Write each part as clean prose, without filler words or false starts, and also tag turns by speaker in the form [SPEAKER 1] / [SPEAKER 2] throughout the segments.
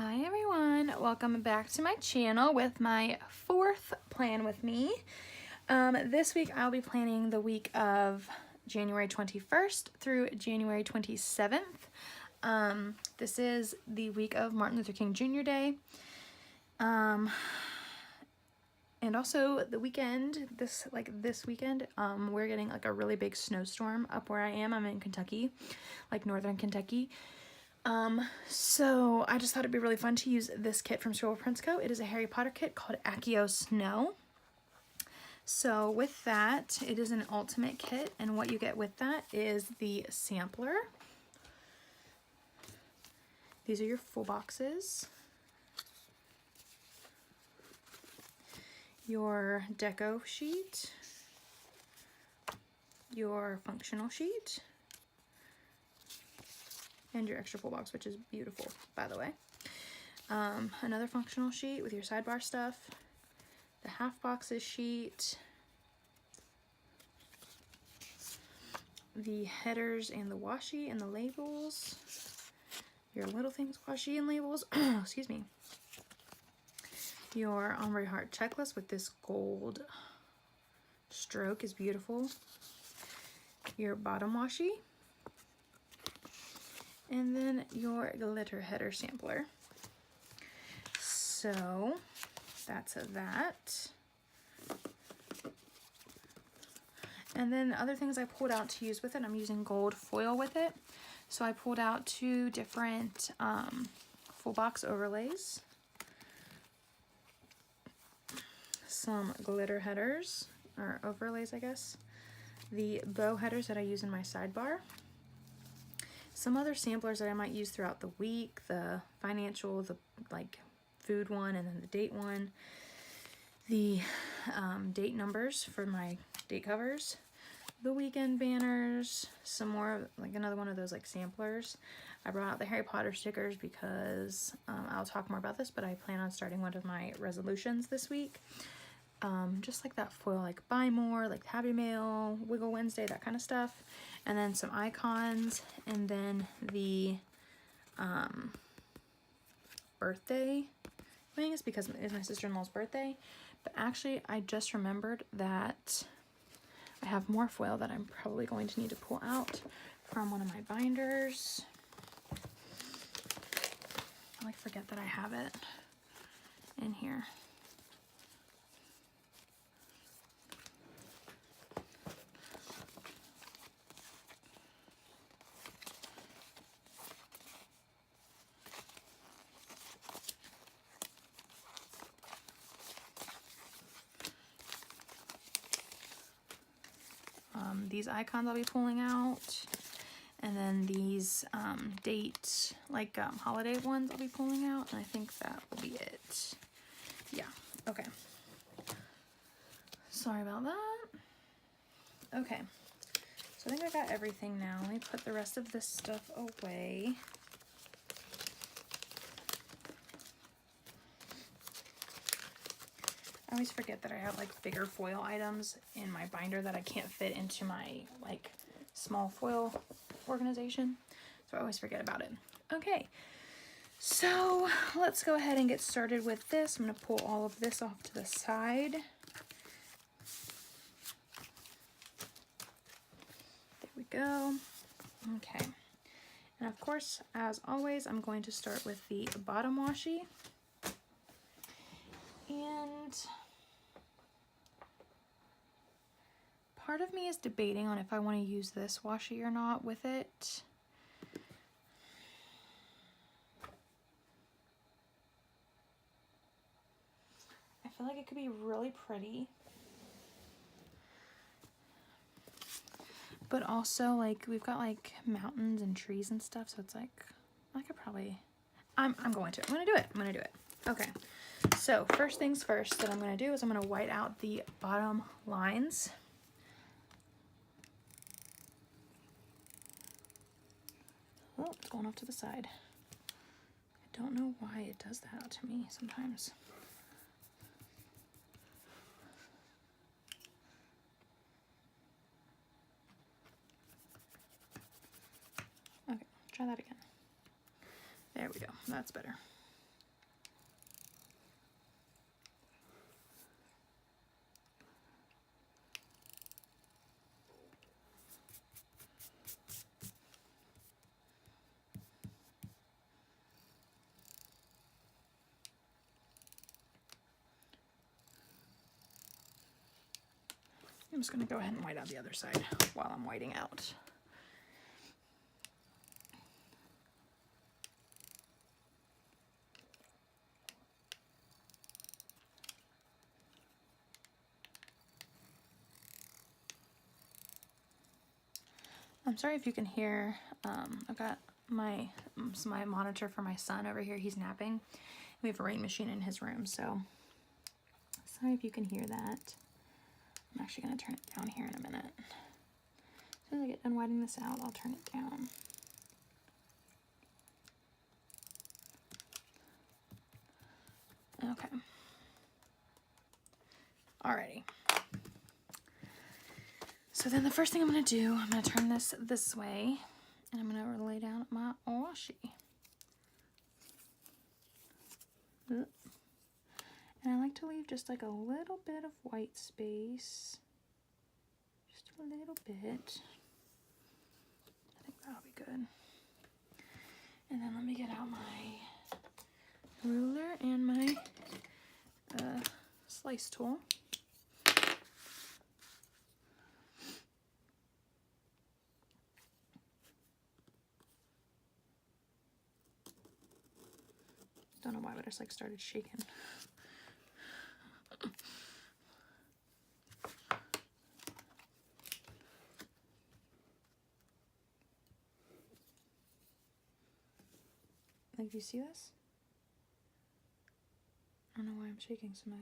[SPEAKER 1] Hi everyone, welcome back to my channel with my fourth plan with me. This week I'll be planning the week of January 21st through January 27th. This is the week of Martin Luther King Jr. Day. And also the weekend, this weekend, we're getting like a really big snowstorm up where I am. I'm in Kentucky, like northern Kentucky. So I just thought it'd be really fun to use this kit from Scribble Prints Co. It is a Harry Potter kit called Accio Snow. So with that, it is an ultimate kit, and what you get with that is the sampler. These are your full boxes. Your deco sheet. Your functional sheet. And your extra full box, which is beautiful, by the way. Another functional sheet with your sidebar stuff. The half boxes sheet. The headers and the washi and the labels. Your little things washi and labels. Excuse me. Your ombre heart checklist with this gold stroke is beautiful. Your bottom washi. And then your glitter header sampler. So that's that. And then the other things I pulled out to use with it, I'm using gold foil with it. So I pulled out two different full box overlays. Some glitter headers, or overlays I guess. The bow headers that I use in my sidebar. Some other samplers that I might use throughout the week, the financial, the like food one, and then the date one. The date numbers for my date covers. The weekend banners. Some more, like another one of those like samplers. I brought out the Harry Potter stickers because I'll talk more about this, but I plan on starting one of my resolutions this week. Just like that foil, like buy more, like Happy Mail, Wiggle Wednesday, that kind of stuff. And then some icons, and then the birthday thing is because it's my sister-in-law's birthday. But actually, I just remembered that I have more foil that I'm probably going to need to pull out from one of my binders. I like forget that I have it in here. These icons I'll be pulling out, and then these date, like holiday ones I'll be pulling out, and I think that will be it. Yeah, okay. Sorry about that. Okay, so I think I got everything now. Let me put the rest of this stuff away. I always forget that I have like bigger foil items in my binder that I can't fit into my like small foil organization. So I always forget about it. Okay, so let's go ahead and get started with this. I'm gonna pull all of this off to the side. There we go. Okay, and of course, as always, I'm going to start with the bottom washi. And part of me is debating on if I want to use this washi or not with it. I feel like it could be really pretty. But also, like, we've got like mountains and trees and stuff, so it's like, I could probably, I'm going to do it. Okay. So first things first that I'm going to do is I'm going to white out the bottom lines. Oh, it's going off to the side. I don't know why it does that to me sometimes. Okay, try that again. There we go. That's better. I'm just going to go ahead and white out the other side while I'm whiting out. I'm sorry if you can hear, I've got my monitor for my son over here. He's napping. We have a rain machine in his room, so sorry if you can hear that. I'm actually going to turn it down here in a minute. As soon as I get done whiting this out, I'll turn it down. Okay. Alrighty. So then the first thing I'm going to do, I'm going to turn this way, and I'm going to lay down my washi. And I like to leave just like a little bit of white space. Just a little bit. I think that'll be good. And then let me get out my ruler and my slice tool. Don't know why, but I just like started shaking. Like, do you see this? I don't know why I'm shaking so mad.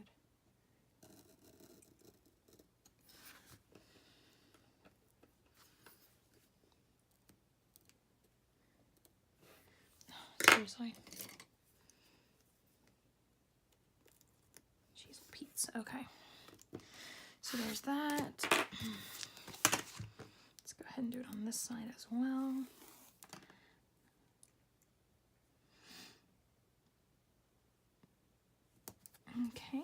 [SPEAKER 1] Seriously. Jeez, Pete's. Okay. So there's that. Let's go ahead and do it on this side as well. Okay.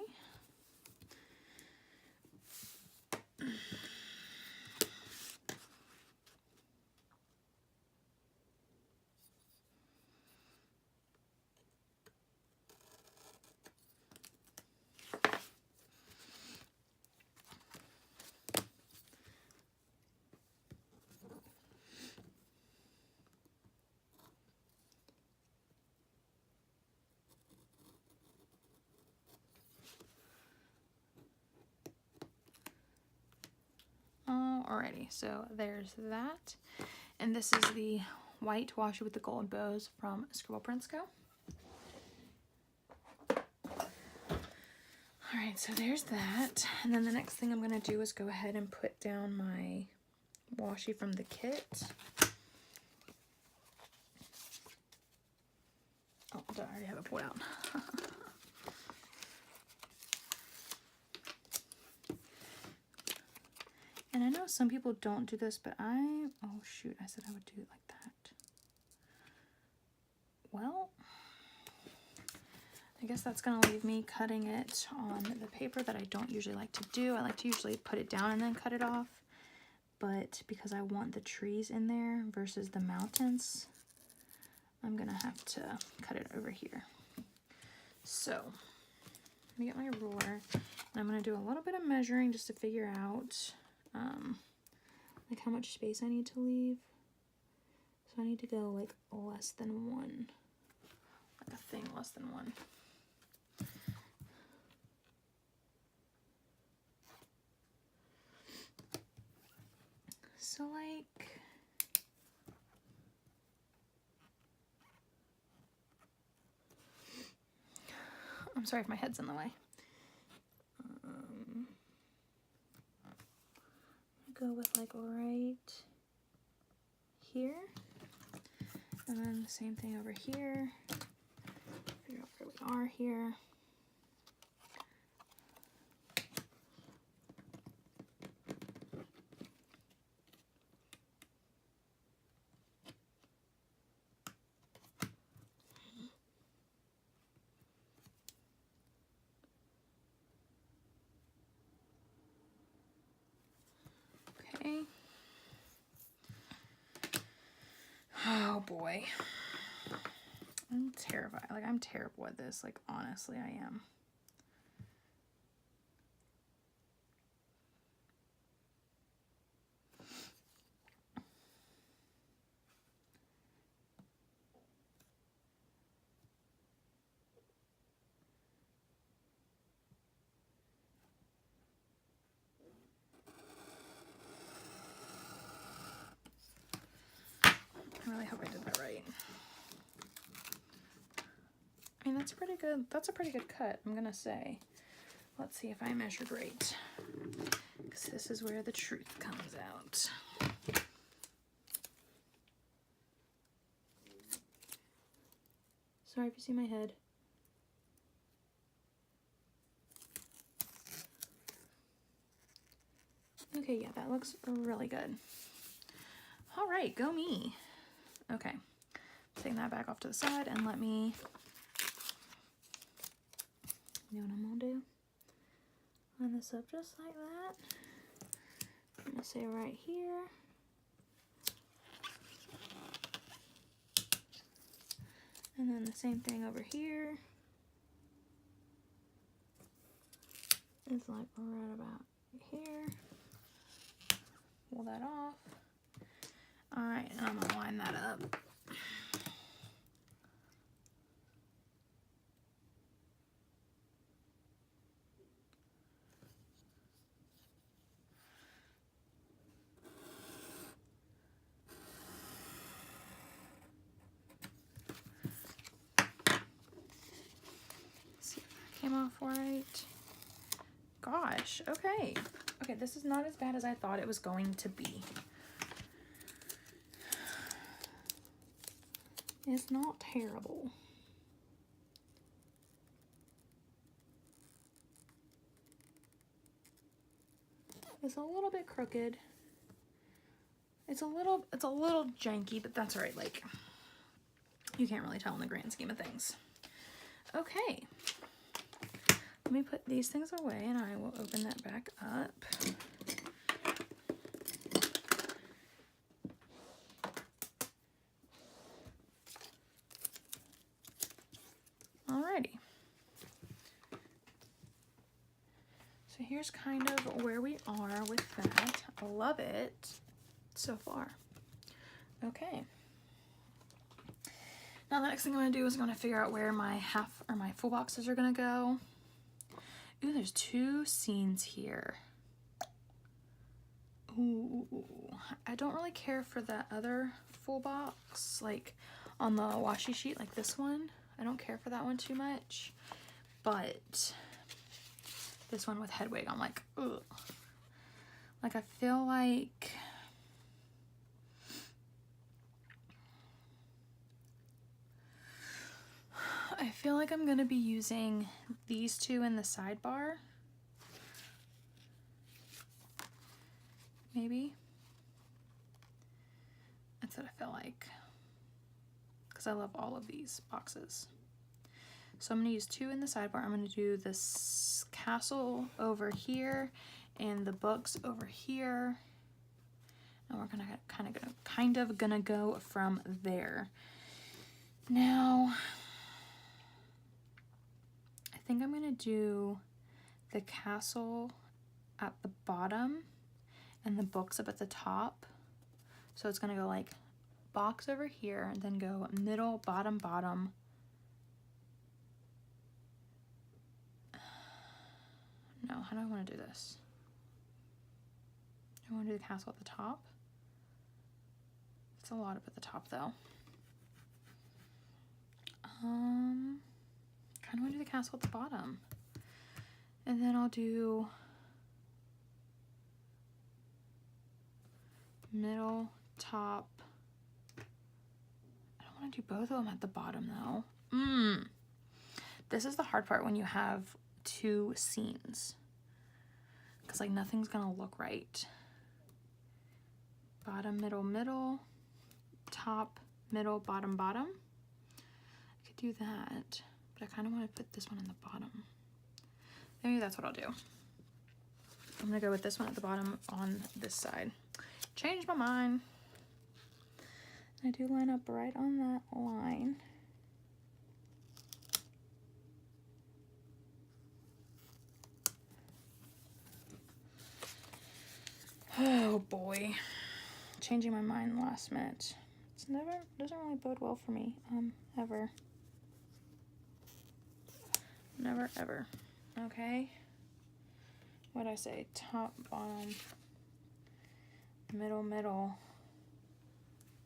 [SPEAKER 1] Alrighty, so there's that. And this is the white washi with the gold bows from Scribble Prints Co. Alright, so there's that. And then the next thing I'm going to do is go ahead and put down my washi from the kit. Oh, I already have it pulled out. And I know some people don't do this, but oh shoot, I said I would do it like that. Well, I guess that's gonna leave me cutting it on the paper that I don't usually like to do. I like to usually put it down and then cut it off. But because I want the trees in there versus the mountains, I'm gonna have to cut it over here. So, let me get my ruler, and I'm gonna do a little bit of measuring just to figure out like how much space I need to leave. So I need to go like less than one, like a thing less than one. So like, I'm sorry if my head's in the way. Go with like right here, and then the same thing over here. Figure out where we are here. Okay. Oh boy. I'm terrified. Like, I'm terrible at this. Like, honestly, I am. That's pretty good. That's a pretty good cut, I'm gonna say. Let's see if I measured right, because this is where the truth comes out. Sorry if you see my head. Okay, yeah, that looks really good. All right, go me. Okay, take that back off to the side and let me, you know what I'm gonna do? Line this up just like that. I'm gonna say right here. And then the same thing over here. It's like right about here. Pull that off. All right, and I'm gonna line that up. See if that came off right. Gosh, okay. Okay, this is not as bad as I thought it was going to be. It's not terrible. It's a little bit crooked. It's a little janky, but that's all right. Like, you can't really tell in the grand scheme of things. Okay. Let me put these things away and I will open that back up. Alrighty. So here's kind of where we are with that. I love it so far. Okay. Now the next thing I'm going to do is I'm going to figure out where my half or my full boxes are going to go. Ooh, there's 2 scenes here. Ooh, I don't really care for that other full box, like on the washi sheet, like this one. I don't care for that one too much, but this one with Hedwig, I'm like, ugh. Like, I feel like I'm gonna be using these 2 in the sidebar. Maybe. That's what I feel like. Because I love all of these boxes. So I'm going to use 2 in the sidebar. I'm going to do this castle over here and the books over here. And we're gonna kind of gonna go from there. Now, I think I'm gonna do the castle at the bottom and the books up at the top. So it's gonna go like box over here and then go middle, bottom, bottom. No, how do I want to do this? Do I want to do the castle at the top? It's a lot up at the top though. Kind of want to do the castle at the bottom. And then I'll do middle, top. I don't want to do both of them at the bottom though. This is the hard part when you have 2 scenes. Because like nothing's gonna look right. Bottom, middle, middle. Top, middle, bottom, bottom. I could do that. But I kind of want to put this one in the bottom. Maybe that's what I'll do. I'm gonna go with this one at the bottom on this side. Changed my mind. I do line up right on that line. Oh boy. Changing my mind last minute. It's doesn't really bode well for me, ever. Never, ever. Okay. What'd I say? Top, bottom, middle, middle,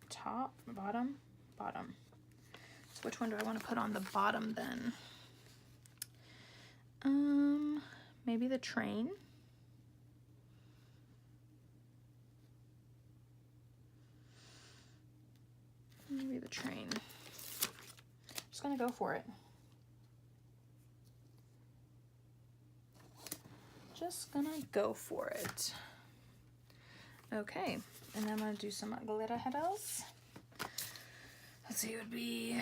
[SPEAKER 1] top, bottom, bottom. So which one do I want to put on the bottom then? Maybe the train. Maybe the train. Just gonna go for it. Just gonna go for it. Okay, and then I'm gonna do some glitter headers. Let's see, it would be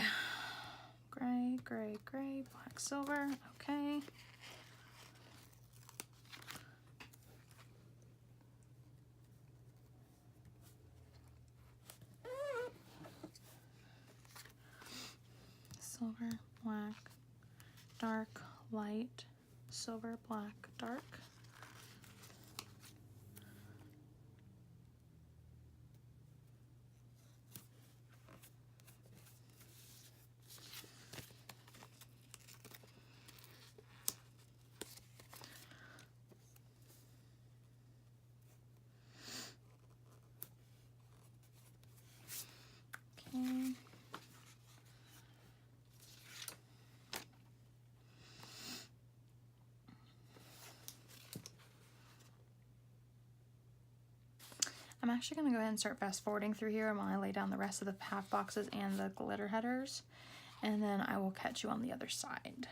[SPEAKER 1] gray, gray, gray, black, silver. Okay. Silver, black, dark, light, silver, black, dark. Okay. I'm actually going to go ahead and start fast forwarding through here while I lay down the rest of the half boxes and the glitter headers, and then I will catch you on the other side.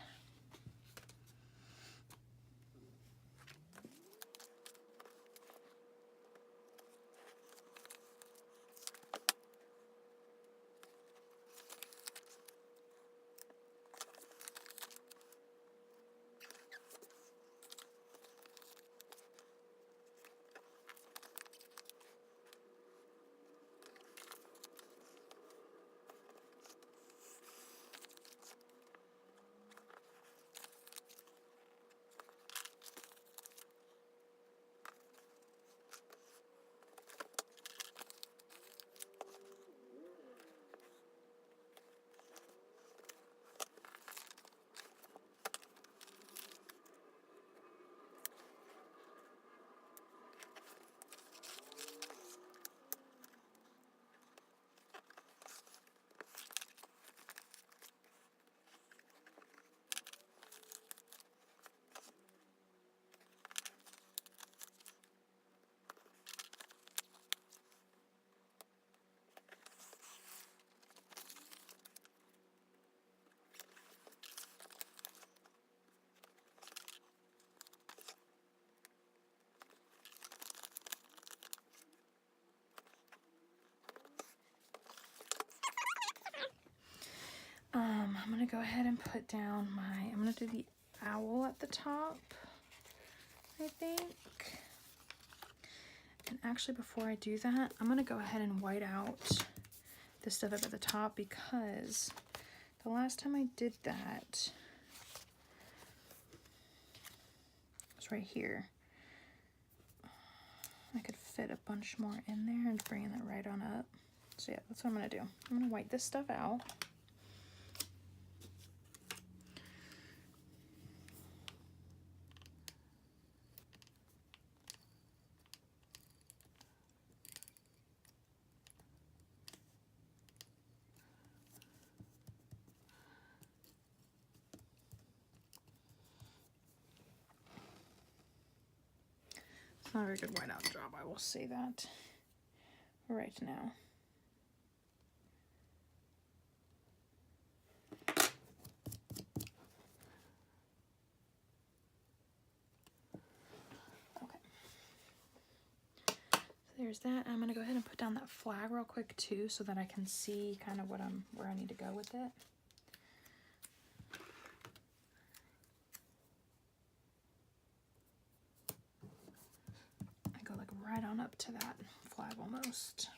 [SPEAKER 1] I'm gonna go ahead and put down I'm gonna do the owl at the top, I think. And actually before I do that, I'm gonna go ahead and white out the stuff up at the top, because the last time I did that was right here. I could fit a bunch more in there and bring that right on up. So yeah, that's what I'm gonna do. I'm gonna white this stuff out. Not a very good whiteout job, I will say that right now. Okay. So there's that. I'm gonna go ahead and put down that flag real quick too, so that I can see kind of where I need to go with it. Right on up to that flag almost.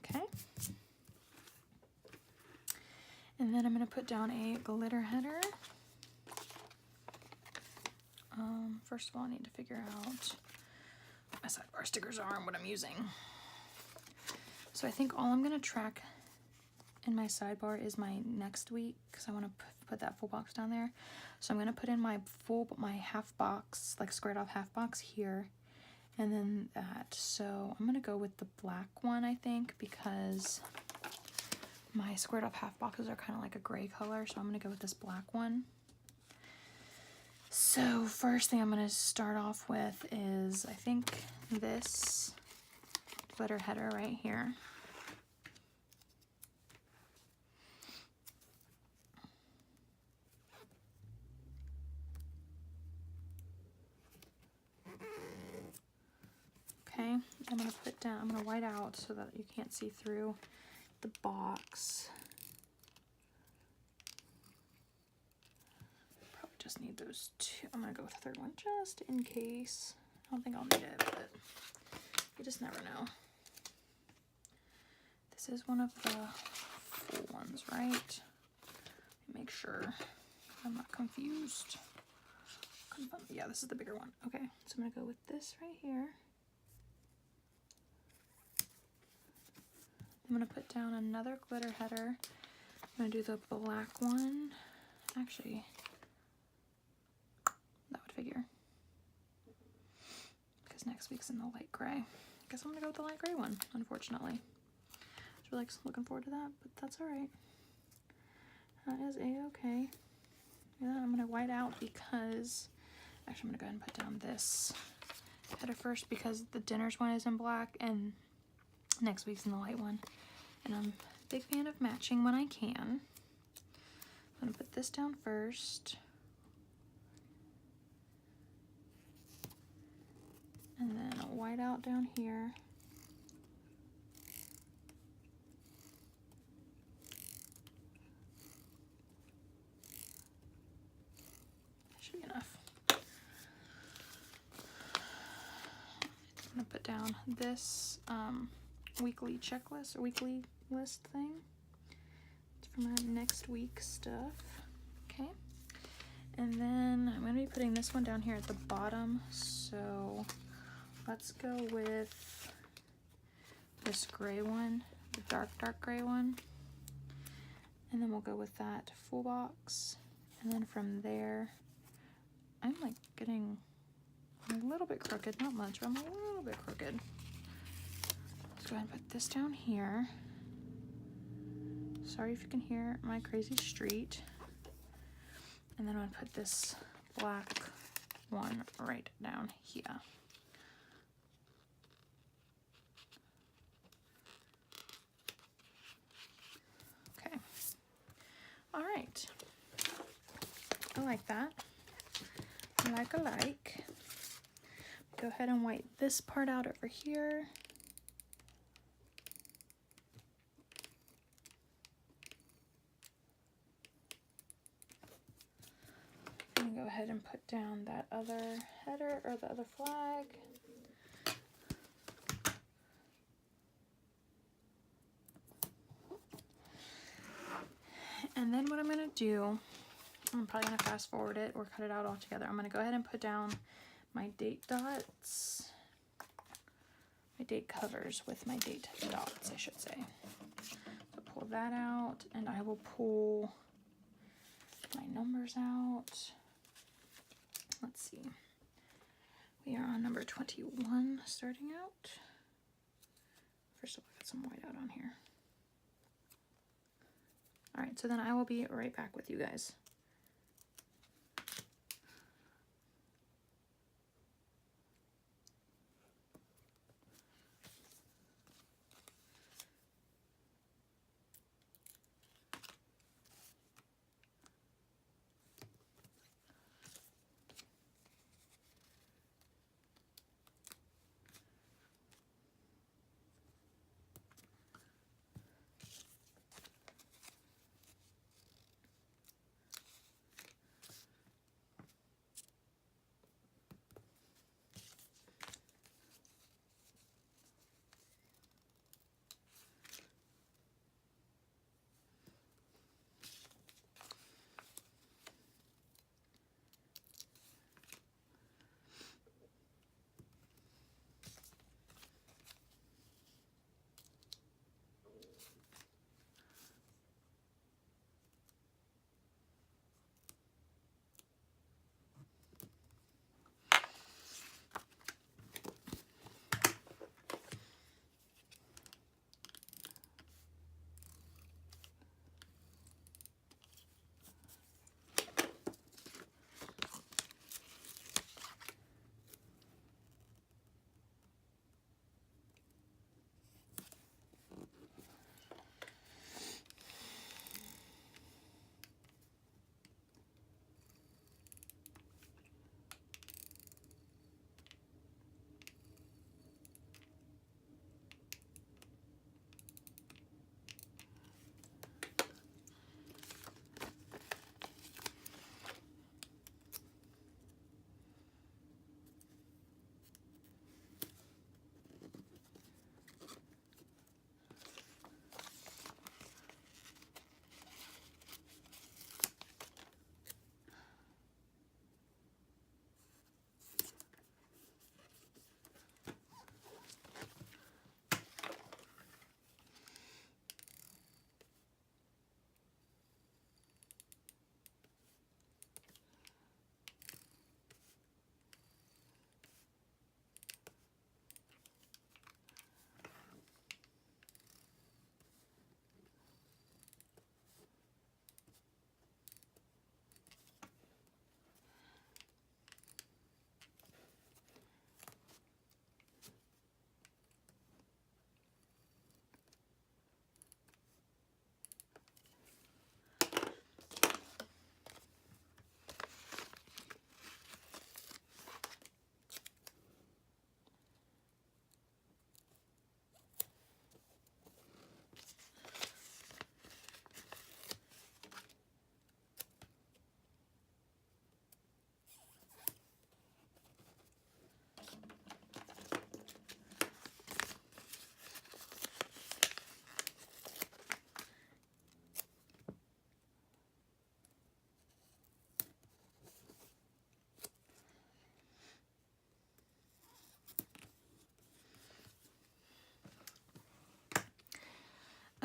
[SPEAKER 1] Okay. And then I'm going to put down a glitter header. First of all, I need to figure out what my sidebar stickers are and what I'm using. So I think all I'm going to track in my sidebar is my next week, because I want to put that full box down there. So I'm going to put in my half box, like squared off half box here, And then that. So I'm going to go with the black one, I think, because my squared off half boxes are kind of like a gray color. So I'm going to go with this black one. So first thing I'm going to start off with is, I think, this glitter header right here. Okay, I'm going to put down, I'm going to white out so that you can't see through the box. Probably just need those two. I'm going to go with the third one just in case. I don't think I'll need it, but you just never know. This is one of the full ones, right? Make sure I'm not confused. Yeah, this is the bigger one. Okay, so I'm going to go with this right here. I'm going to put down another glitter header. I'm going to do the black one. Actually, that would figure. Because next week's in the light gray. I guess I'm going to go with the light gray one, unfortunately. I was really looking forward to that, but that's alright. That is a-okay. Yeah, I'm going to white out because... Actually, I'm going to go ahead and put down this header first because the dinner's one is in black and next week's in the light one. And I'm a big fan of matching when I can. I'm going to put this down first. And then I'll white out down here. That should be enough. I'm going to put down this weekly checklist or weekly list thing. It's for my next week stuff. Okay. And then I'm going to be putting this one down here at the bottom. So let's go with this gray one, the dark gray one. And then we'll go with that full box. And then from there, I'm like getting a little bit crooked, not much, but I'm a little bit crooked. Let's go ahead and put this down here. Sorry if you can hear my crazy street. And then I'm gonna put this black one right down here. Okay. All right. I like that. I like. Go ahead and white this part out over here. And go ahead and put down that other header or the other flag. And then what I'm going to do, I'm probably going to fast forward it or cut it out altogether. I'm going to go ahead and put down my date dots, my date covers with my date dots, I should say. So pull that out, and I will pull my numbers out. Let's see. We are on number 21 starting out. First of all, I got some white out on here. All right, so then I will be right back with you guys.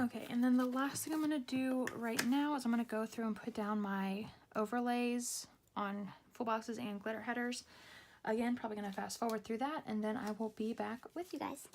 [SPEAKER 1] Okay, and then the last thing I'm going to do right now is I'm going to go through and put down my overlays on full boxes and glitter headers. Again, probably going to fast forward through that, and then I will be back with you guys.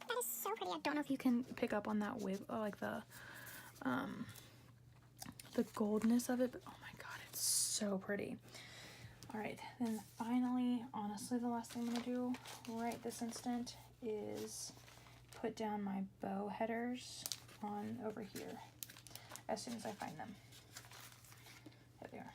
[SPEAKER 2] That is so pretty.
[SPEAKER 1] I don't know if you can pick up on that wave, like the goldness of it, but oh my god, it's so pretty. All right, then finally, honestly, the last thing I'm gonna do right this instant is put down my bow headers on over here as soon as I find them. There they are.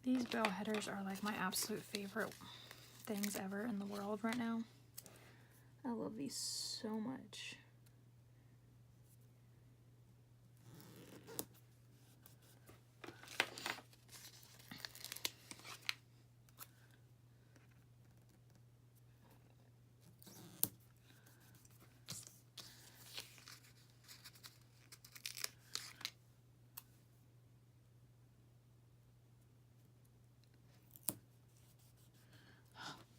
[SPEAKER 1] These bow headers are like my absolute favorite things ever in the world right now. I love these so much.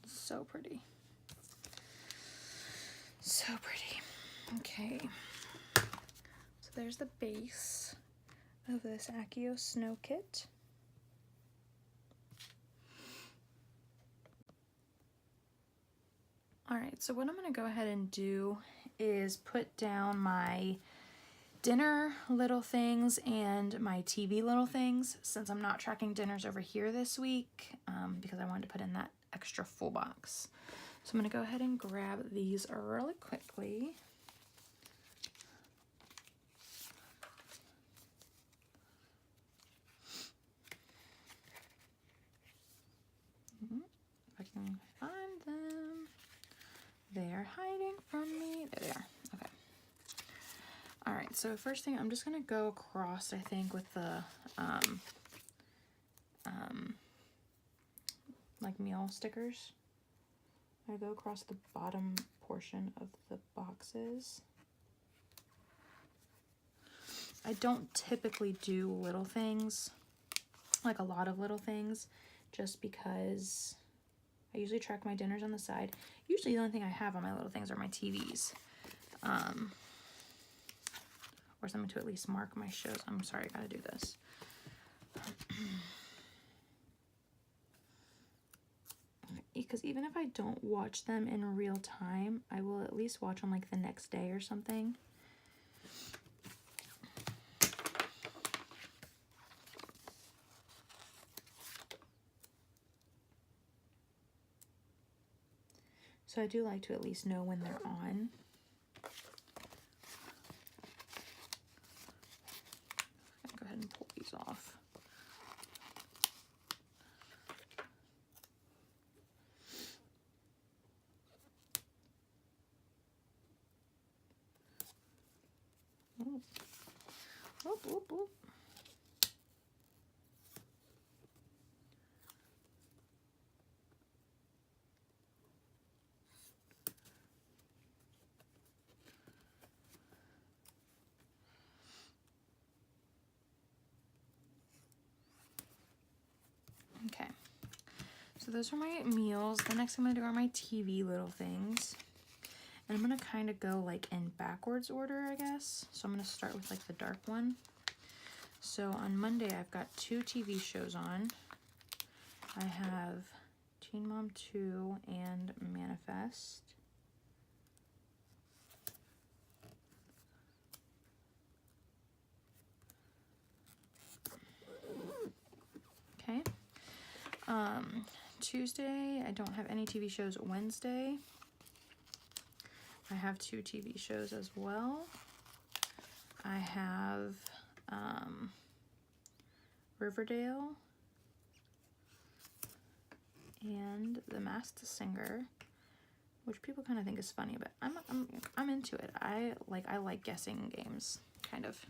[SPEAKER 1] So pretty. So pretty. Okay. So there's the base of this Accio Snow Kit. Alright, so what I'm going to go ahead and do is put down my dinner little things and my TV little things, since I'm not tracking dinners over here this week, because I wanted to put in that extra full box. So I'm going to go ahead and grab these really quickly. If I can find them. They're hiding from me. There they are. Okay. All right, so first thing, I'm just going to go across, I think, with the like meal stickers. I go across the bottom portion of the boxes. I don't typically do little things, like a lot of little things, just because I usually track my dinners on the side. Usually the only thing I have on my little things are my TVs. Or something to at least mark my shows. I'm sorry, I gotta do this. Because even if I don't watch them in real time, I will at least watch them like the next day or something. So I do like to at least know when they're on. Go ahead and pull these off. Oh. Whoop, whoop, whoop. Okay, so those are my meals. The next thing I'm gonna do are my TV little things. And I'm gonna kind of go like in backwards order, I guess. So I'm gonna start with like the dark one. So on Monday, I've got 2 TV shows on. I have Teen Mom 2 and Manifest. Okay. Tuesday, I don't have any TV shows. Wednesday, I have 2 TV shows as well. I have Riverdale and The Masked Singer, which people kind of think is funny, but I'm into it. I like guessing games, kind of.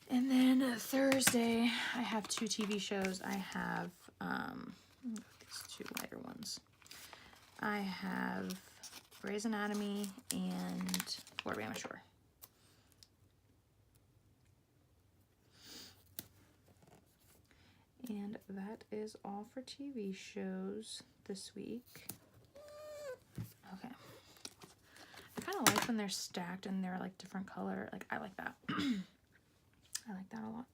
[SPEAKER 1] And then Thursday, I have 2 TV shows. I have these 2 lighter ones. I have Grey's Anatomy and Florida Shore. And that is all for TV shows this week. Okay. I kind of like when they're stacked and they're like different color. Like, I like that. I like that a lot.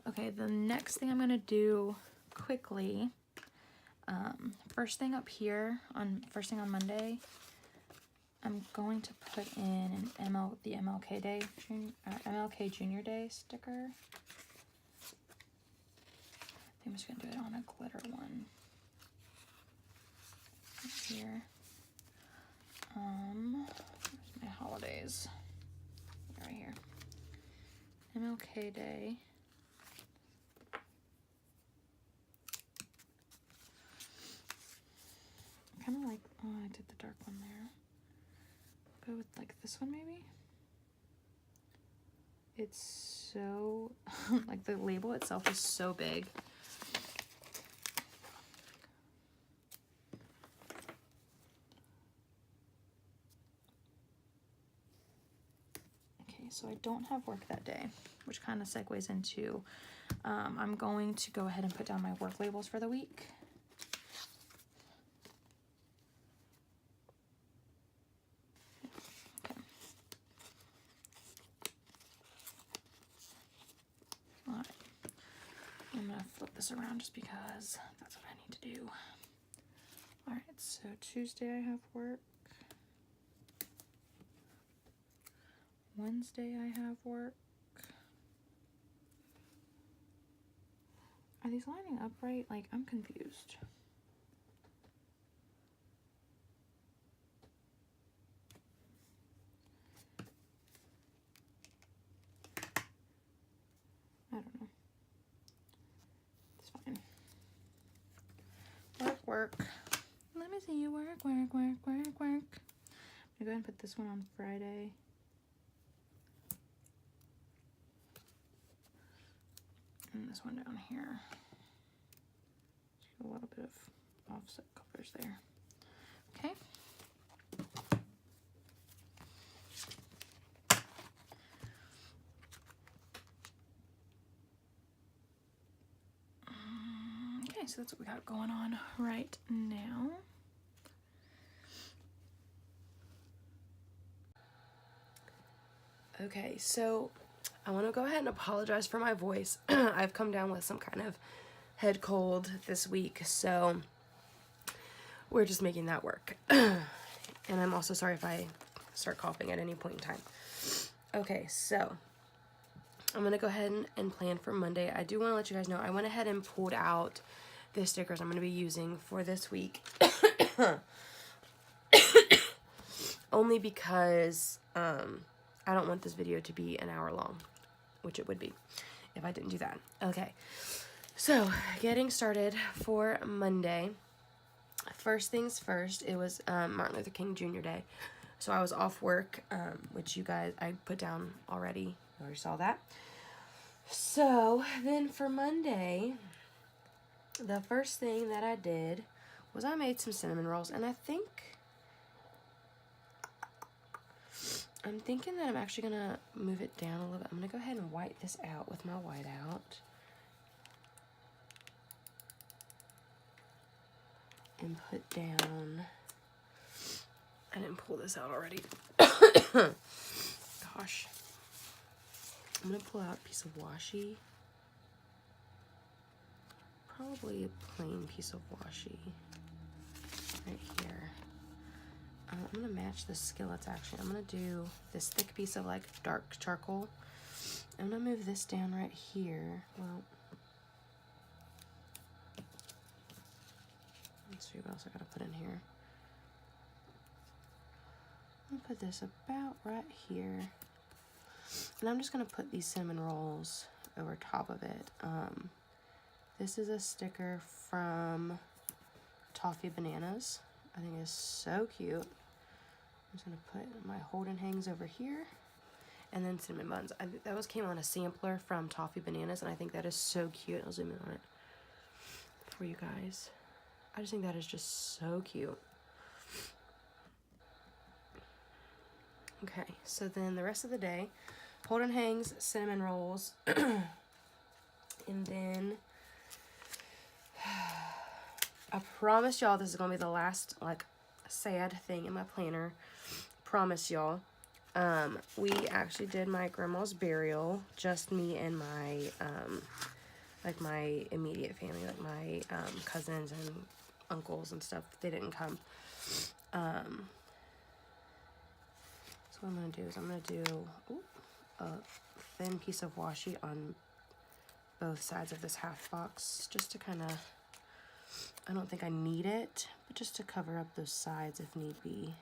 [SPEAKER 1] Okay, the next thing I'm gonna do quickly, first thing up here, first thing on Monday, I'm going to put in the MLK Day, MLK Junior Day sticker. I think I'm just gonna do it on a glitter one. Right here. Where's my holidays? Right here. MLK Day. I kind of like, oh, I did the dark one there. Go with like this one maybe. It's so, like the label itself is so big. Okay, so I don't have work that day, which kind of segues into, I'm going to go ahead and put down my work labels for the week. Around just because that's what I need to do. All right, so Tuesday I have work. Wednesday I have work. Are these lining up right? Like, I'm confused. I don't know. It's fine. Work. Let me see you work. I'm gonna go ahead and put this one on Friday. And this one down here. A little bit of offset colors there. Okay. Okay, so that's what we got going on right now. Okay, so I want to go ahead and apologize for my voice. I've come down with some kind of head cold this week, so we're just making that work. And I'm also sorry if I start coughing at any point in time. Okay, so I'm going to go ahead and plan for Monday. I do want to let you guys know I went ahead and pulled out the stickers I'm going to be using for this week. Only because I don't want this video to be an hour long, which it would be if I didn't do that. Okay, so getting started for Monday. First things first, it was Martin Luther King Jr. Day. So I was off work, which you guys, I put down already. You already saw that. So then for Monday, the first thing that I did was I made some cinnamon rolls. And I'm thinking that I'm actually going to move it down a little bit. I'm going to go ahead and white this out with my whiteout. And put down, I didn't pull this out already. Gosh. I'm going to pull out a piece of washi. Probably a plain piece of washi right here. I'm going to match the skillets actually. I'm going to do this thick piece of like dark charcoal. I'm going to move this down right here. Well, let's see what else I got to put in here. I'm going to put this about right here. And I'm just going to put these cinnamon rolls over top of it. This is a sticker from Toffee Bananas. I think it's so cute. I'm just going to put my hold and hangs over here. And then cinnamon buns. That came on a sampler from Toffee Bananas, and I think that is so cute. I'll zoom in on it for you guys. I just think that is just so cute. Okay, so then the rest of the day, hold and hangs, cinnamon rolls, and then I promise y'all this is gonna be the last like sad thing in my planner. Promise y'all. We actually did my grandma's burial, just me and my like my immediate family, like my cousins and uncles and stuff. They didn't come. So what I'm going to do is I'm going to do a thin piece of washi on both sides of this half box, just to kind of, I don't think I need it, but just to cover up those sides if need be.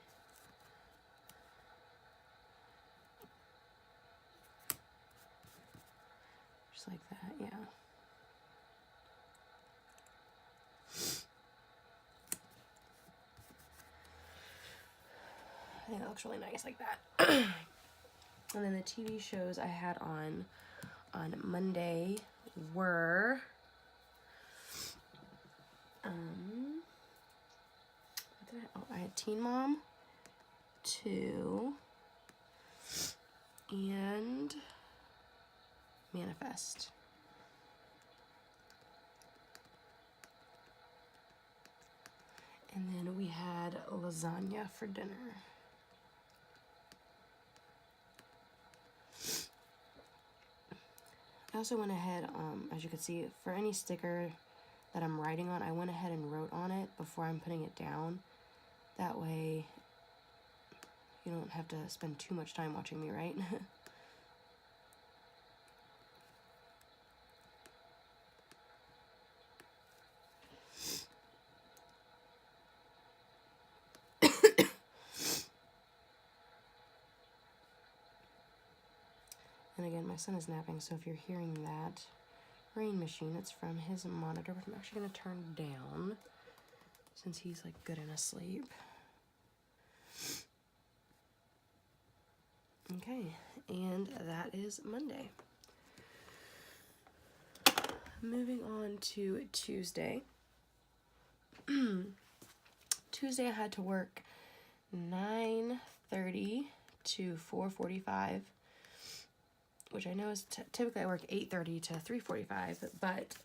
[SPEAKER 1] Just like that, yeah. I think that looks really nice like that. And then the TV shows I had on Monday were I had Teen Mom 2 and Manifest. And then we had lasagna for dinner. I also went ahead, as you can see, for any sticker that I'm writing on, I went ahead and wrote on it before I'm putting it down. That way,
[SPEAKER 2] You don't have to spend too much time watching me, right? And again, my son is napping, so if you're hearing that rain machine, it's from his monitor, which I'm actually going to turn down since he's like good and asleep. Okay, and that is Monday. Moving on to Tuesday. Tuesday I had to work 9:30 to 4:45, which I know is typically I work 8:30 to 3:45, but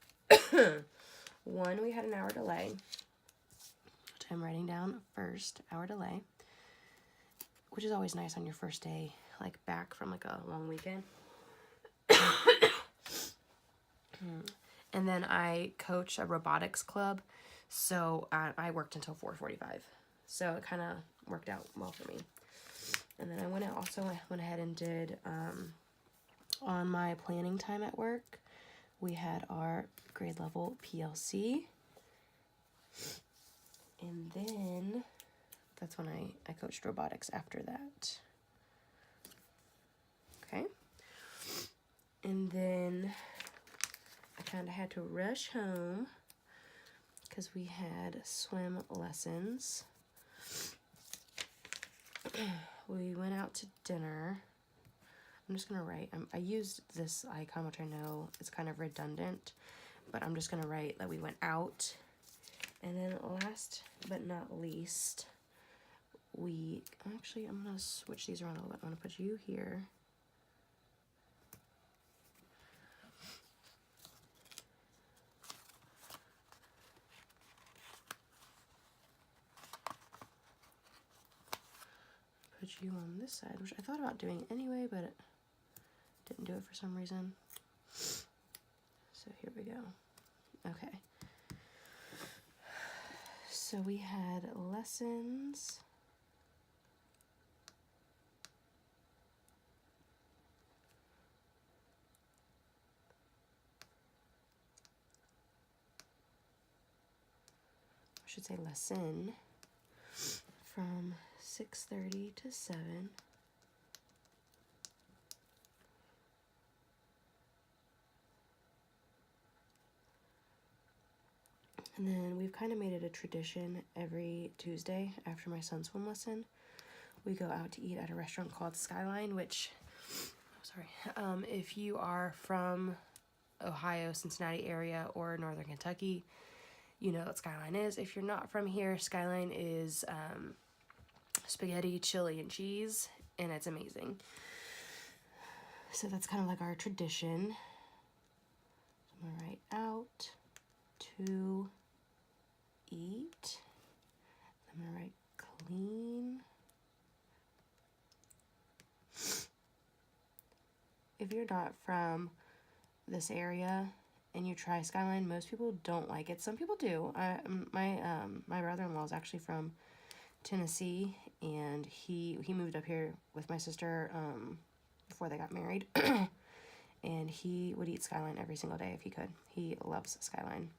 [SPEAKER 2] one, we had an hour delay, which I'm writing down first, hour delay, which is always nice on your first day, like back from like a long weekend. And then I coach a robotics club, so I worked until 4:45. So it kind of worked out well for me. And then I went ahead and did, on my planning time at work, we had our grade level PLC. And then that's when I coached robotics after that. Okay. And then I kind of had to rush home because we had swim lessons. We went out to dinner. I'm just going to write. I used this icon, which I know is kind of redundant, but I'm just going to write that we went out. And then last but not least, I'm going to switch these around a little bit. I'm going to put you here. Put you on this side, which I thought about doing anyway, but it didn't do it for some reason. So here we go. Okay. So we had lessons. I should say lesson from 6:30 to 7. And then we've kind of made it a tradition every Tuesday after my son's swim lesson. We go out to eat at a restaurant called Skyline, which, if you are from Ohio, Cincinnati area, or Northern Kentucky, you know what Skyline is. If you're not from here, Skyline is spaghetti, chili, and cheese, and it's amazing. So that's kind of like our tradition. So I'm going to write out to eat. I'm going to write clean. If you're not from this area and you try Skyline, most people don't like it. Some people do. My brother-in-law is actually from Tennessee, and he moved up here with my sister before they got married. And he would eat Skyline every single day if he could. He loves Skyline.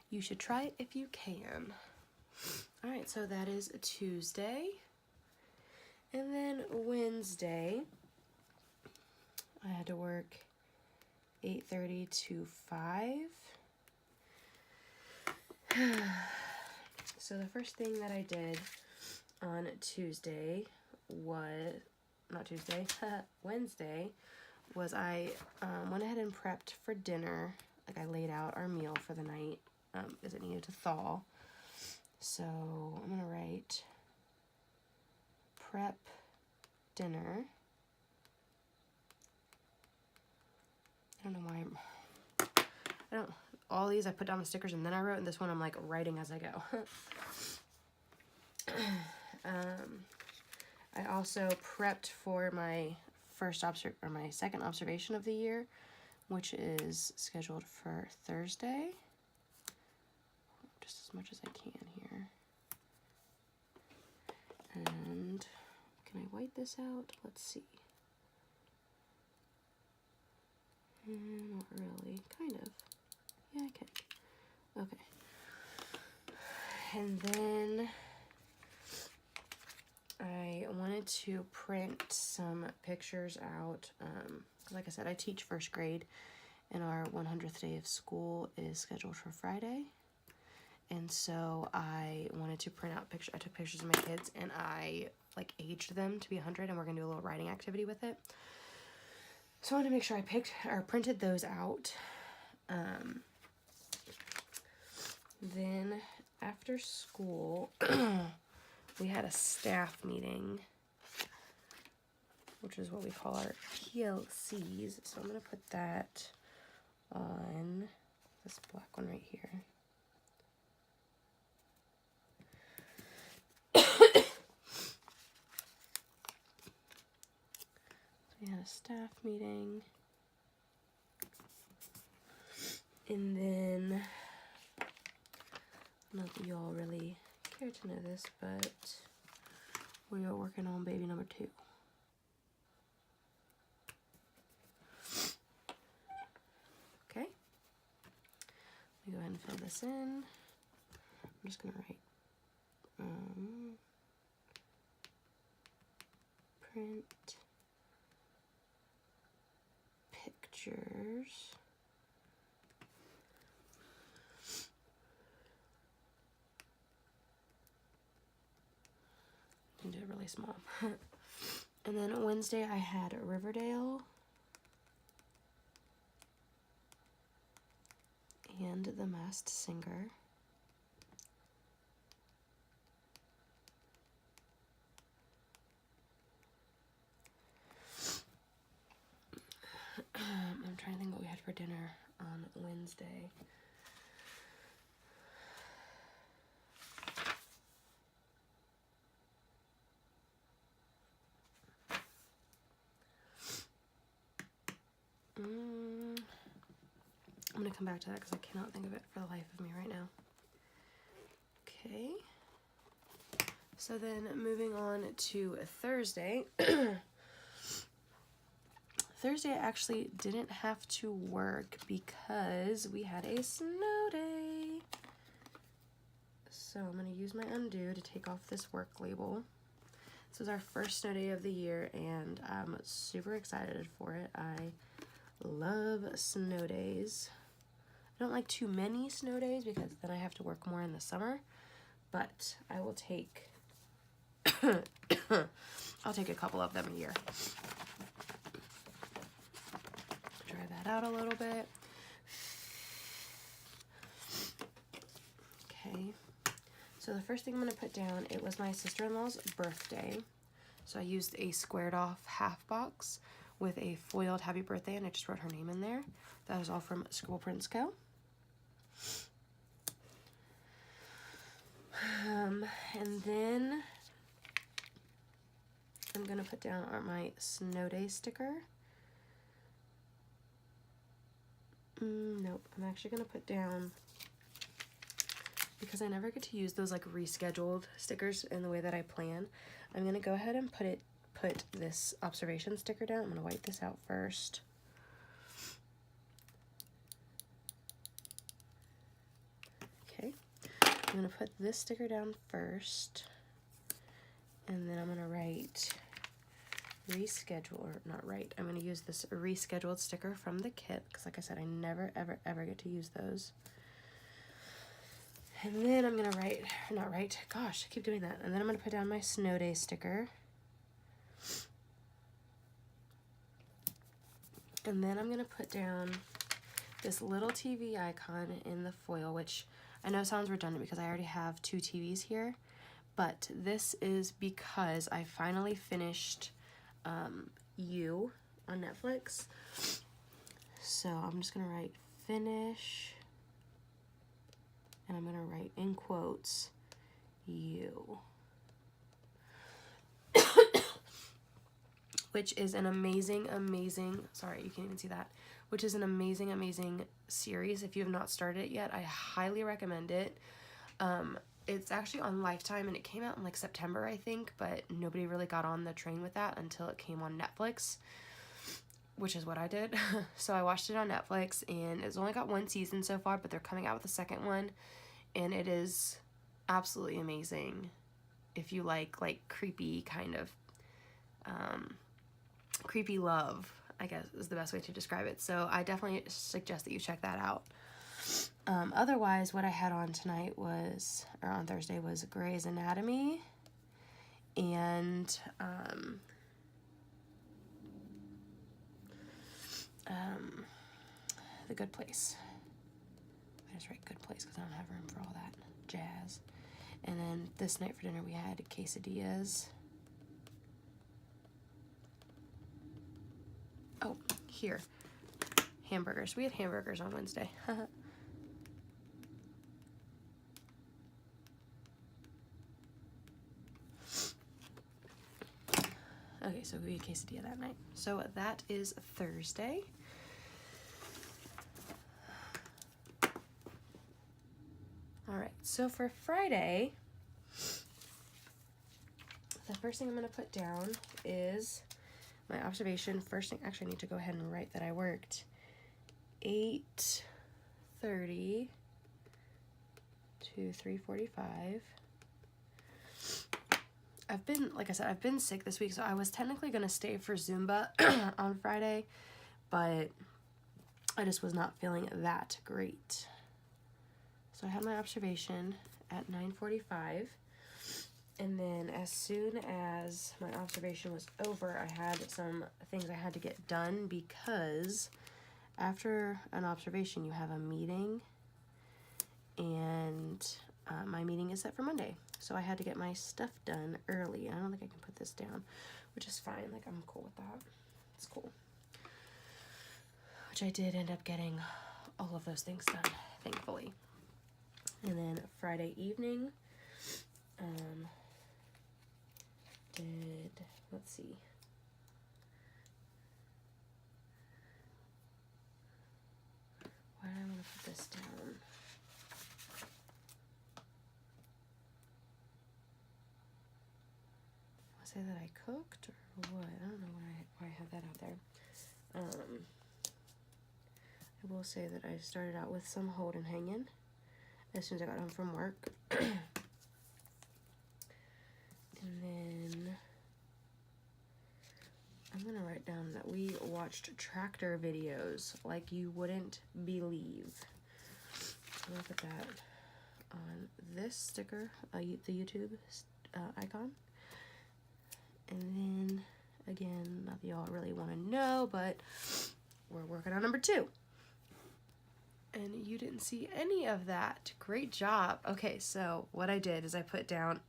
[SPEAKER 2] You should try it if you can. All right, so that is a Tuesday. And then Wednesday, I had to work 8:30 to 5. So the first thing that I did on Wednesday, was I went ahead and prepped for dinner. Like, I laid out our meal for the night because it needed to thaw. So I'm going to write prep dinner. I don't know why all these I put down the stickers and then I wrote, and this one I'm like writing as I go. I also prepped for my second observation of the year, which is scheduled for Thursday. just as much as I can here. And can I white this out? Let's see. Not really. Kind of. Yeah, I can. Okay. And then I wanted to print some pictures out. Like I said, I teach first grade, and our 100th day of school is scheduled for Friday. And so I wanted to print out pictures. I took pictures of my kids, and I like aged them to be 100, and we're gonna do a little writing activity with it. So I wanted to make sure I printed those out. Then after school, we had a staff meeting, which is what we call our PLCs. So I'm gonna put that on this black one right here. We had a staff meeting, and then, I don't know if you all really care to know this, but we are working on baby number 2. Okay, let me go ahead and fill this in. I'm just gonna write print pictures and do it really small. And then Wednesday I had Riverdale and The Masked Singer. I'm trying to think what we had for dinner on Wednesday. I'm going to come back to that because I cannot think of it for the life of me right now. Okay. So then moving on to Thursday. Thursday I actually didn't have to work because we had a snow day. So I'm going to use my undo to take off this work label. This was our first snow day of the year, and I'm super excited for it. I love snow days. I don't like too many snow days because then I have to work more in the summer, but I will take I'll take a couple of them a year. Dry that out a little bit. Okay. So the first thing I'm going to put down, it was my sister-in-law's birthday. So I used a squared off half box with a foiled happy birthday, and I just wrote her name in there. That is all from Scribble Prints Co. And then I'm going to put down my snow day sticker. Nope, I'm actually going to put down, because I never get to use those like rescheduled stickers in the way that I plan, I'm going to go ahead and put this observation sticker down. I'm going to wipe this out first. Okay, I'm going to put this sticker down first, and then I'm going to write reschedule, or not write, I'm going to use this rescheduled sticker from the kit, because like I said, I never ever ever get to use those. And then I'm going to write, not write, gosh, I keep doing that. And then I'm going to put down my snow day sticker. And then I'm going to put down this little TV icon in the foil, which I know sounds redundant because I already have 2 TVs here. But this is because I finally finished You on Netflix. So I'm just going to write finish. And I'm going to write in quotes, You. Which is an amazing, sorry, you can't even see that, which is an amazing series. If you have not started it yet, I highly recommend it. It's actually on Lifetime, and it came out in like September, I think, but nobody really got on the train with that until it came on Netflix, which is what I did. So I watched it on Netflix, and it's only got one season so far, but they're coming out with a second one, and it is absolutely amazing if you like creepy kind of creepy love, I guess is the best way to describe it. So I definitely suggest that you check that out. Otherwise, what I had on on Thursday was Grey's Anatomy and The Good Place. I just write Good Place because I don't have room for all that jazz. And then this night for dinner we had quesadillas. Oh, here. Hamburgers. We had hamburgers on Wednesday. Okay, so we had quesadilla that night. So that is Thursday. Alright, so for Friday, the first thing I'm going to put down is my observation. First thing, actually I need to go ahead and write that I worked 8:30 to 3:45. Like I said, I've been sick this week, so I was technically going to stay for Zumba on Friday, but I just was not feeling that great. So I had my observation at 9:45, and then as soon as my observation was over, I had some things I had to get done, because after an observation you have a meeting, and my meeting is set for Monday. So I had to get my stuff done early. I don't think I can put this down, which is fine. Like, I'm cool with that. It's cool. Which I did end up getting all of those things done, thankfully. And then Friday evening, let's see. Why did I want to put this down? Say that I cooked or what? I don't know why I have that out there. I will say that I started out with some hold and hanging as soon as I got home from work. And then I'm gonna write down that we watched tractor videos like you wouldn't believe. I'm gonna put that on this sticker, the YouTube icon. And then, again, not that y'all really want to know, but we're working on number 2. And you didn't see any of that. Great job. Okay, so what I did is I put down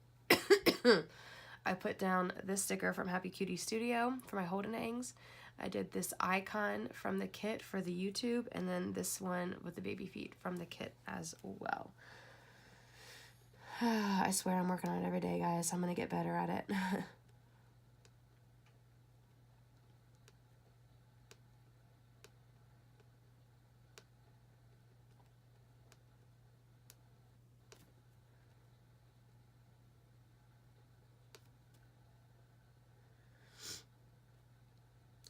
[SPEAKER 2] this sticker from Happy Cutie Studio for my Holden Hangs. I did this icon from the kit for the YouTube, and then this one with the baby feet from the kit as well. I swear I'm working on it every day, guys. I'm going to get better at it.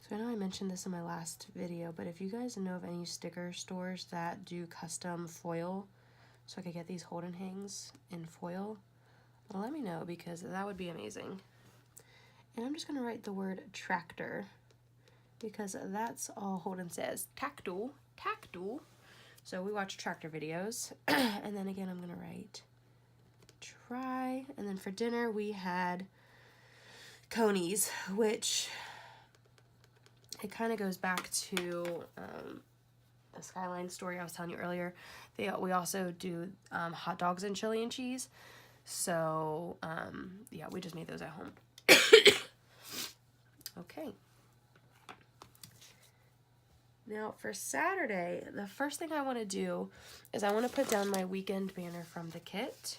[SPEAKER 2] So I know I mentioned this in my last video, but if you guys know of any sticker stores that do custom foil, so I could get these Holden Hangs in foil, let me know, because that would be amazing. And I'm just going to write the word tractor, because that's all Holden says. Tactile. So we watch tractor videos. And then again, I'm going to write try. And then for dinner, we had conies, which it kind of goes back to the Skyline story I was telling you earlier. We also do hot dogs and chili and cheese. So, yeah, we just made those at home. Okay. Now, for Saturday, the first thing I want to do is I want to put down my weekend banner from the kit.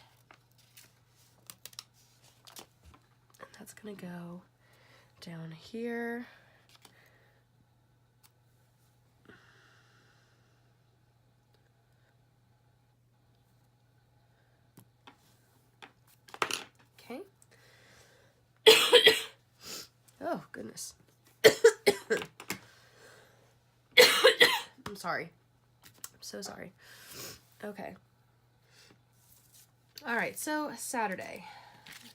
[SPEAKER 2] And that's going to go down here. sorry. I'm so sorry. Okay. Alright, so Saturday.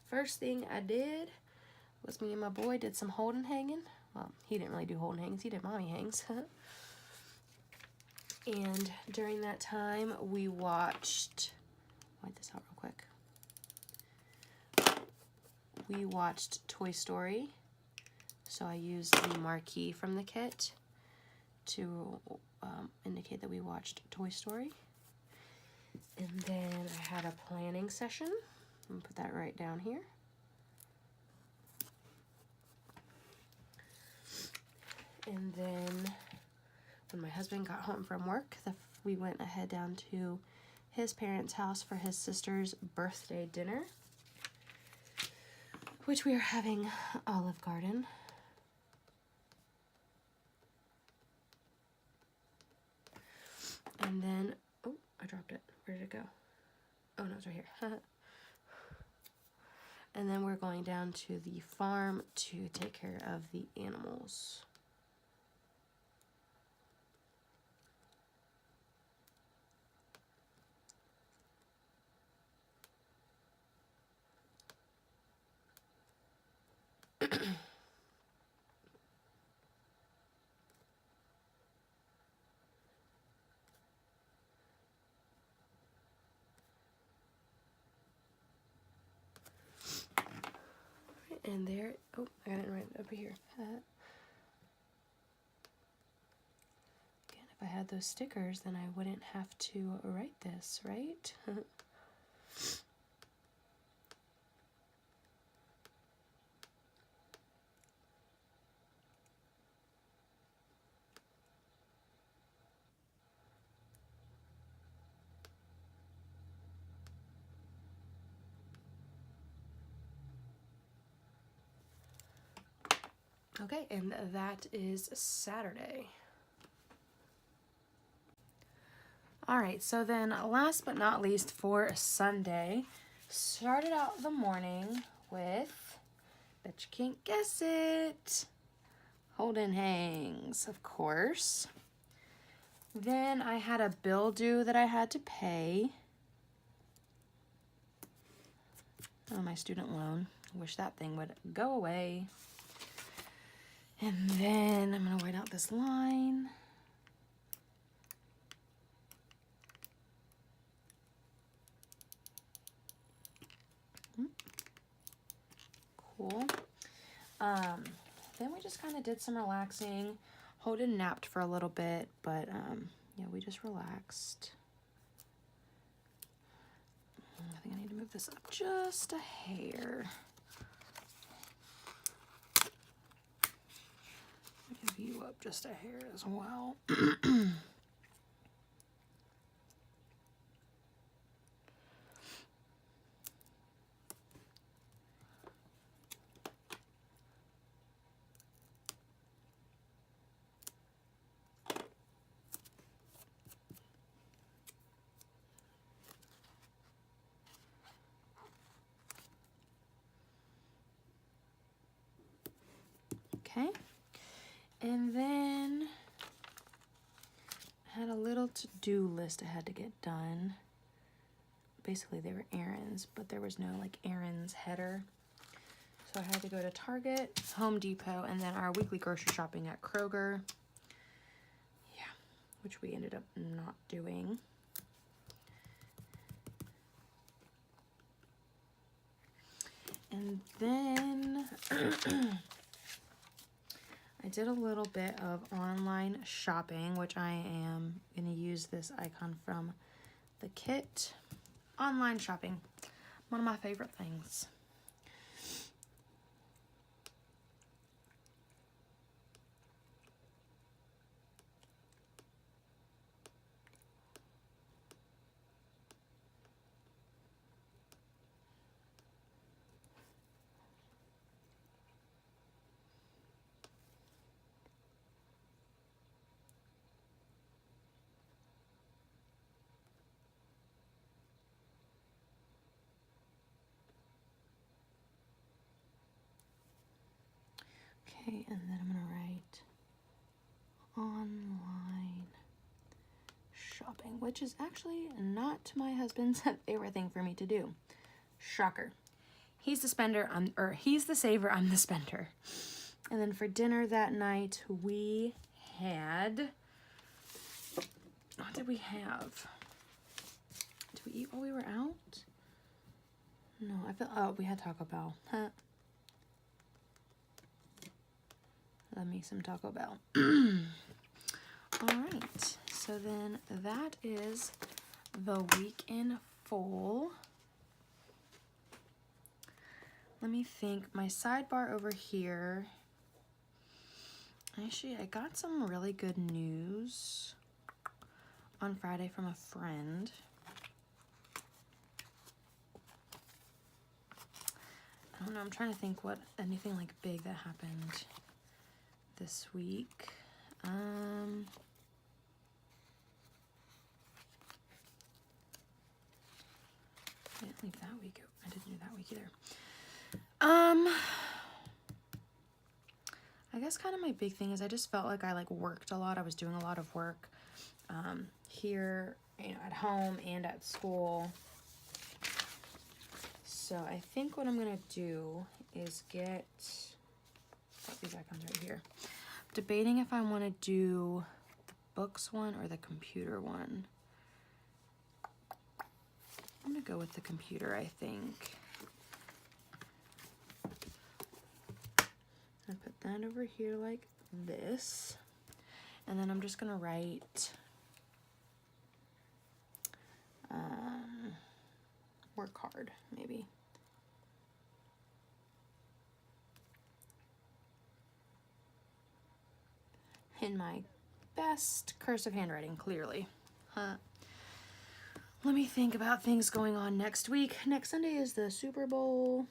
[SPEAKER 2] First thing I did was me and my boy did some holding hanging. Well, he didn't really do holding hangs, he did mommy hangs. And during that time, we watched, wipe this out real quick. We watched Toy Story. So I used the marquee from the kit to indicate that we watched Toy Story. And then I had a planning session. I'm gonna put that right down here. And then when my husband got home from work, we went ahead down to his parents' house for his sister's birthday dinner, which we are having Olive Garden. And then, oh, I dropped it. Where did it go? Oh, no, it's right here. And then we're going down to the farm to take care of the animals. And there, oh, I got it right up here. Again, if I had those stickers, then I wouldn't have to write this, right? Okay, and that is Saturday. All right, so then last but not least for Sunday, started out the morning with, bet you can't guess it, holding hangs, of course. Then I had a bill due that I had to pay. Oh, my student loan. I wish that thing would go away. And then I'm gonna white out this line. Cool. Then we just kind of did some relaxing. Holden napped for a little bit, but yeah, we just relaxed. I think I need to move this up just a hair. Move you up just a hair as well. Okay. And then I had a little to-do list I had to get done. Basically, they were errands, but there was no like errands header. So I had to go to Target, Home Depot, and then our weekly grocery shopping at Kroger. Yeah, which we ended up not doing. And then I did a little bit of online shopping, which I am going to use this icon from the kit. Online shopping, one of my favorite things. Okay, and then I'm gonna write online
[SPEAKER 1] shopping, which is actually not my husband's favorite thing for me to do. Shocker. He's the spender, he's the saver, I'm the spender. And then for dinner that night, we had, what did we have? Did we eat while we were out? No, oh, we had Taco Bell. Huh. Love me some Taco Bell. All right, so then that is the week in full. Let me think. My sidebar over here. Actually, I got some really good news on Friday from a friend. I don't know. I'm trying to think what anything like big that happened this week. I didn't leave that week. I didn't do that week either. I guess kind of my big thing is I just felt like I like worked a lot. I was doing a lot of work here, you know, at home and at school. So I think what I'm gonna do is get these icons right here. I'm debating if I want to do the books one or the computer one. I'm gonna go with the computer, I think. I put that over here like this, and then I'm just gonna write work hard, maybe. In my best cursive handwriting, clearly. Huh. Let me think about things going on next week. Next Sunday is the Super Bowl.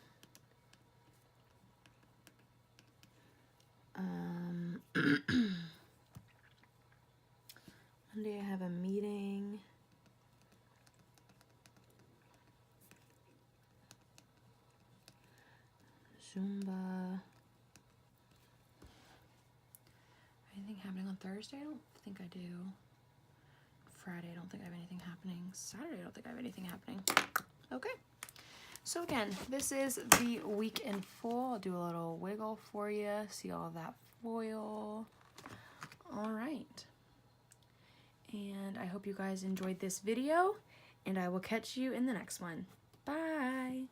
[SPEAKER 1] Monday I have a meeting. Zumba. Anything happening on Thursday? I don't think I do. Friday, I don't think I have anything happening. Saturday, I don't think I have anything happening. Okay. So again, this is the week in full. I'll do a little wiggle for you. See all of that foil. All right. And I hope you guys enjoyed this video, and I will catch you in the next one. Bye.